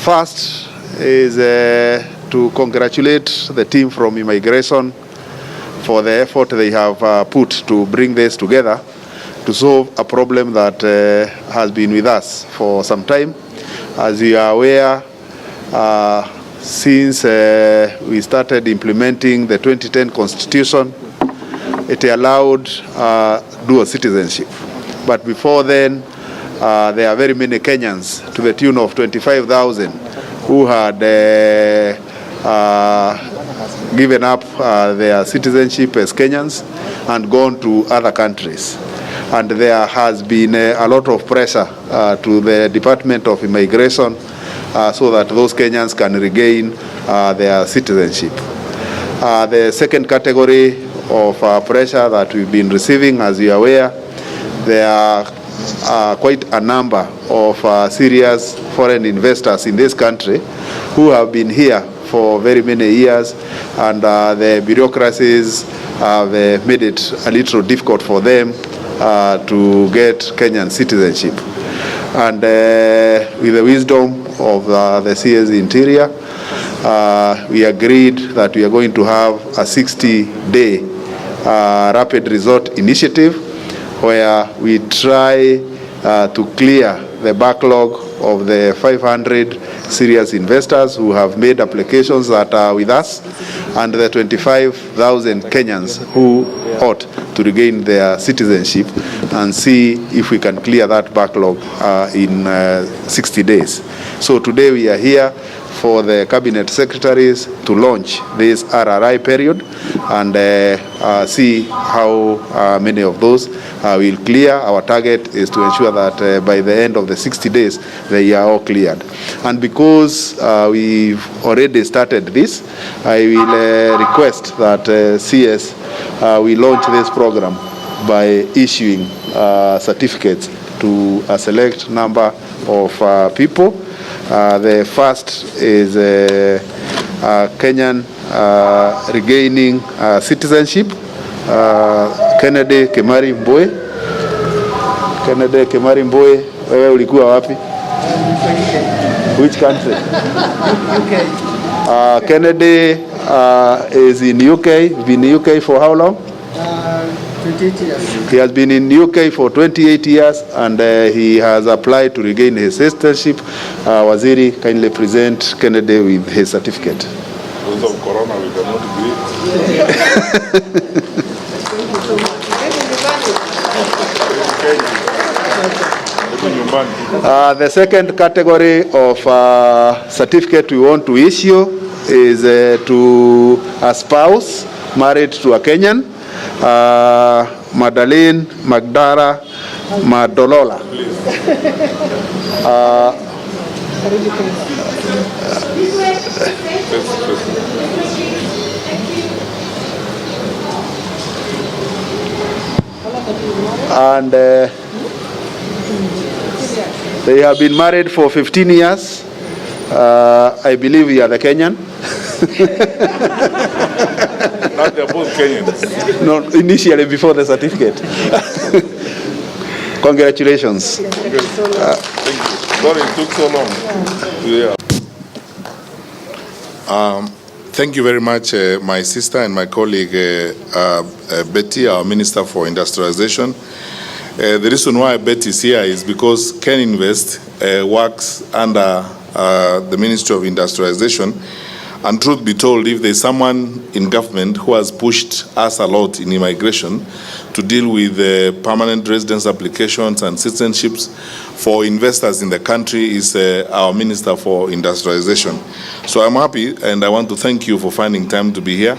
First is to congratulate the team from immigration for the effort they have put to bring this together to solve a problem that has been with us for some time. As you are aware, since we started implementing the 2010 Constitution, it allowed dual citizenship. But before then, there are very many Kenyans, to the tune of 25,000, who had given up their citizenship as Kenyans and gone to other countries. And there has been a lot of pressure to the Department of Immigration so that those Kenyans can regain their citizenship. The second category of pressure that we've been receiving, as you are aware, there are quite a number of serious foreign investors in this country who have been here for very many years, and the bureaucracies have made it a little difficult for them to get Kenyan citizenship. And with the wisdom of the CS Interior, we agreed that we are going to have a 60-day rapid resort initiative where we try to clear the backlog of the 500 serious investors who have made applications that are with us, and the 25,000 Kenyans who ought to regain their citizenship, and see if we can clear that backlog in 60 days. So today we are here for the cabinet secretaries to launch this RRI period and see how many of those will clear. Our target is to ensure that by the end of the 60 days they are all cleared. And because we've already started this, I will request that CS we launch this program by issuing certificates to a select number of people. The first is Kenyan regaining citizenship. Kennedy Kemari Mbowe. Kennedy Kemari Mbowe, wewe ulikuwa wapi? Which country? UK. Kennedy is in UK. Been in UK for how long? 28 years. He has been in UK for 28 years and he has applied to regain his citizenship. Waziri, kindly present Kennedy with his certificate. Because of Corona, we cannot greet. The second category of certificate we want to issue is to a spouse married to a Kenyan, Madeleine Magdara Madolola. And they have been married for 15 years. I believe you are the Kenyan. Not they're both Kenyans. No, initially before the certificate. Congratulations. Thank you. Sorry it took so long. Yeah. Thank you very much, my sister and my colleague Betty, our Minister for Industrialization. The reason why Betty is here is because Ken Invest works under the Ministry of Industrialization, and truth be told, if there's someone in government who has pushed us a lot in immigration to deal with permanent residence applications and citizenships for investors in the country, is our Minister for Industrialization. So I'm happy and I want to thank you for finding time to be here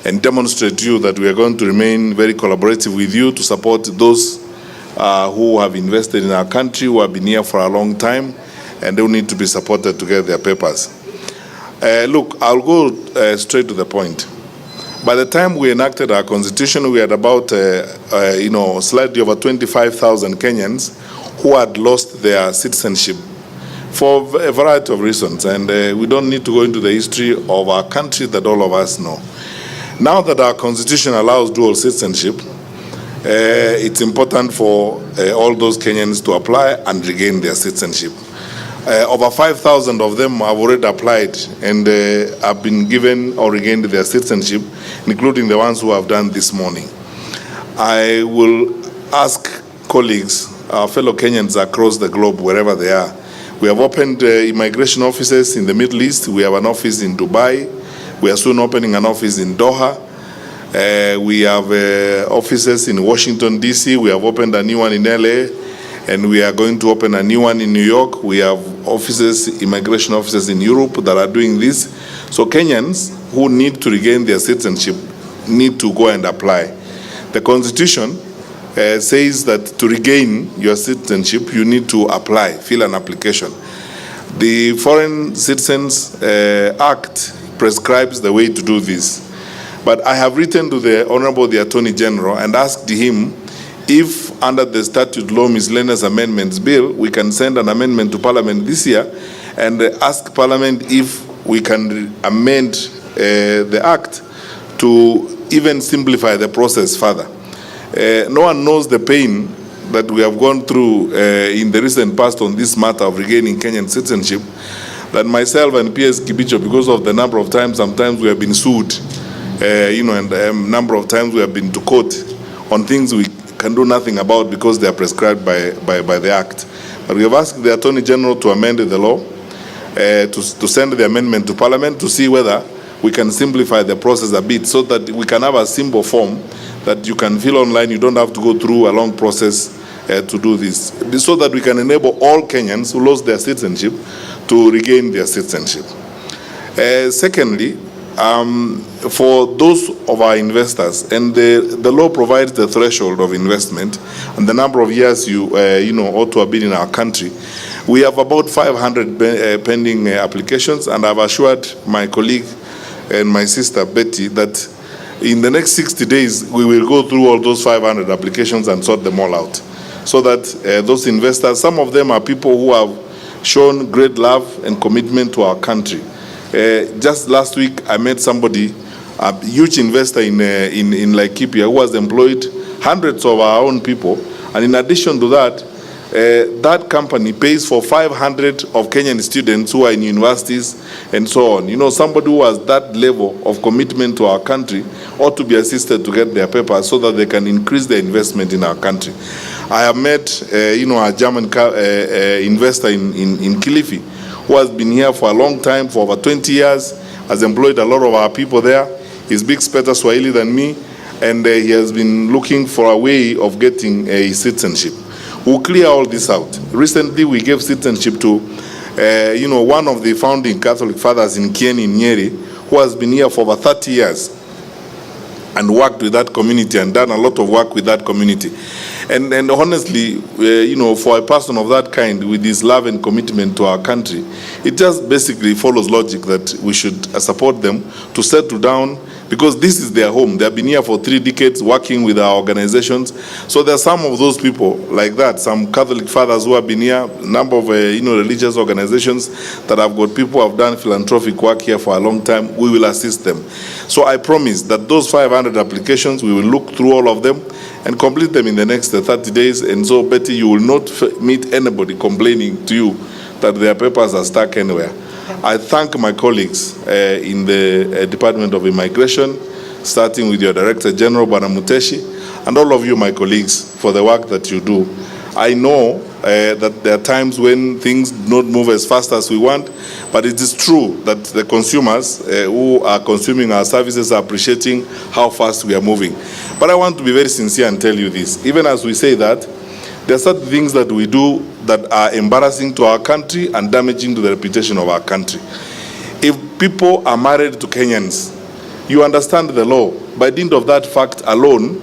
and demonstrate to you that we are going to remain very collaborative with you to support those who have invested in our country, who have been here for a long time, and they will need to be supported to get their papers. Look, I'll go straight to the point. By the time we enacted our constitution, we had about, slightly over 25,000 Kenyans who had lost their citizenship for a variety of reasons. And we don't need to go into the history of our country that all of us know. Now that our constitution allows dual citizenship, it's important for all those Kenyans to apply and regain their citizenship. Over 5,000 of them have already applied and have been given or regained their citizenship, including the ones who have done this morning. I will ask colleagues, our fellow Kenyans across the globe, wherever they are. We have opened immigration offices in the Middle East. We have an office in Dubai. We are soon opening an office in Doha. We have offices in Washington, D.C. We have opened a new one in LA. And we are going to open a new one in New York. We have offices, immigration offices in Europe that are doing this. So Kenyans who need to regain their citizenship need to go and apply. The Constitution says that to regain your citizenship, you need to apply, fill an application. The Foreign Citizens Act prescribes the way to do this. But I have written to the Honorable the Attorney General and asked him if under the Statute Law Miscellaneous Amendments Bill, we can send an amendment to Parliament this year and ask Parliament if we can amend the Act to even simplify the process further. No one knows the pain that we have gone through in the recent past on this matter of regaining Kenyan citizenship, that myself and PS Kibicho, because of the number of times, sometimes we have been sued, and a number of times we have been to court on things we can do nothing about because they are prescribed by the Act. But we have asked the Attorney General to amend the law, to send the amendment to Parliament to see whether we can simplify the process a bit so that we can have a simple form that you can fill online. You don't have to go through a long process to do this, so that we can enable all Kenyans who lost their citizenship to regain their citizenship. Secondly, for those of our investors, and the law provides the threshold of investment and the number of years you ought to have been in our country. We have about 500 pending applications, and I've assured my colleague and my sister Betty that in the next 60 days we will go through all those 500 applications and sort them all out, so that those investors, some of them are people who have shown great love and commitment to our country. Just last week, I met somebody, a huge investor in Laikipia, who has employed hundreds of our own people. And in addition to that, that company pays for 500 of Kenyan students who are in universities and so on. You know, somebody who has that level of commitment to our country ought to be assisted to get their papers so that they can increase their investment in our country. I have met, a German investor in Kilifi, who has been here for a long time, for over 20 years, has employed a lot of our people there. He speaks better Swahili than me, and he has been looking for a way of getting a citizenship. We'll clear all this out. Recently, we gave citizenship to, one of the founding Catholic fathers in Kieni, Nyeri, who has been here for over 30 years and worked with that community and done a lot of work with that community. And honestly, for a person of that kind, with his love and commitment to our country, it just basically follows logic that we should support them to settle down, because this is their home. They have been here for 3 decades working with our organizations. So there are some of those people like that, some Catholic fathers who have been here, a number of religious organizations that have got people who have done philanthropic work here for a long time. We will assist them. So I promise that those 500 applications, we will look through all of them and complete them in the next 30 days. And so, Betty, you will not meet anybody complaining to you that their papers are stuck anywhere. I thank my colleagues in the Department of Immigration, starting with your Director General, Bwana Muteshi, and all of you, my colleagues, for the work that you do. I know that there are times when things do not move as fast as we want, but it is true that the consumers who are consuming our services are appreciating how fast we are moving. But I want to be very sincere and tell you this. Even as we say that, there are certain things that we do that are embarrassing to our country and damaging to the reputation of our country. If people are married to Kenyans, you understand the law. By dint of that fact alone,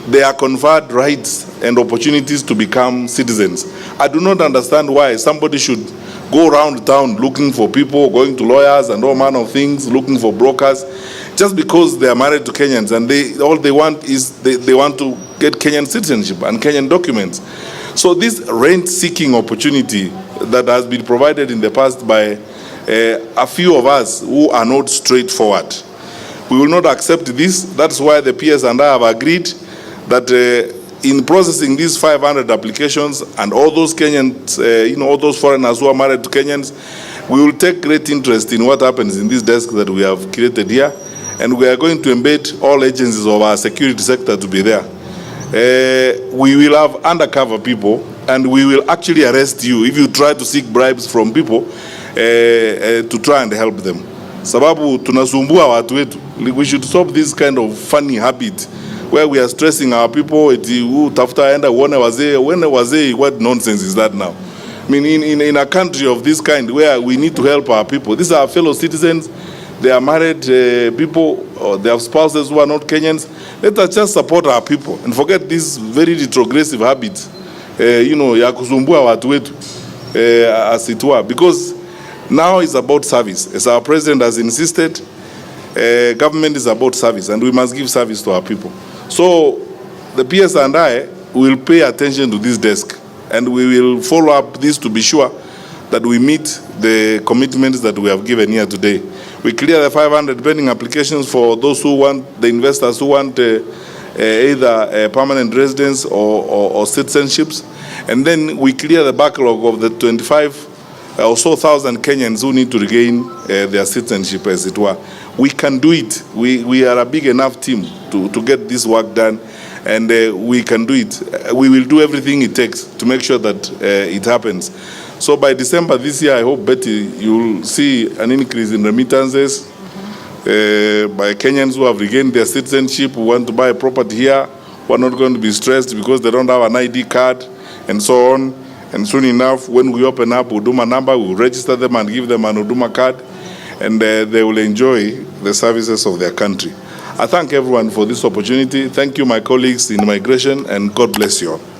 they are conferred rights and opportunities to become citizens. I do not understand why somebody should go around town looking for people, going to lawyers and all manner of things, looking for brokers, just because they are married to Kenyans, and all they want is they want to get Kenyan citizenship and Kenyan documents. So this rent-seeking opportunity that has been provided in the past by a few of us who are not straightforward, we will not accept this. That's why the PS and I have agreed that in processing these 500 applications and all those Kenyans, all those foreigners who are married to Kenyans, we will take great interest in what happens in this desk that we have created here, and we are going to embed all agencies of our security sector to be there. We will have undercover people, and we will actually arrest you if you try to seek bribes from people to try and help them. Sababu tunasumbua watu wetu. We should stop this kind of funny habit where we are stressing our people. Tafuta aenda uone wazee. When wazee, what nonsense is that now? I mean, in a country of this kind where we need to help our people. These are fellow citizens. They are married people, or they have spouses who are not Kenyans. Let us just support our people and forget this very retrogressive habit, ya kusumbua watu wetu, as it were. Because now it's about service. As our president has insisted, government is about service, and we must give service to our people. So the PS and I will pay attention to this desk, and we will follow up this to be sure that we meet the commitments that we have given here today. We clear the 500 pending applications for those who want, the investors who want either permanent residence or citizenships, and then we clear the backlog of the 25 or so thousand Kenyans who need to regain their citizenship, as it were. We can do it. We are a big enough team to get this work done, and we can do it. We will do everything it takes to make sure that it happens. So by December this year, I hope, Betty, you will see an increase in remittances by Kenyans who have regained their citizenship, who want to buy a property here, who are not going to be stressed because they don't have an ID card, and so on. And soon enough, when we open up Huduma number, we will register them and give them an Huduma card, and they will enjoy the services of their country. I thank everyone for this opportunity. Thank you, my colleagues in migration, and God bless you all.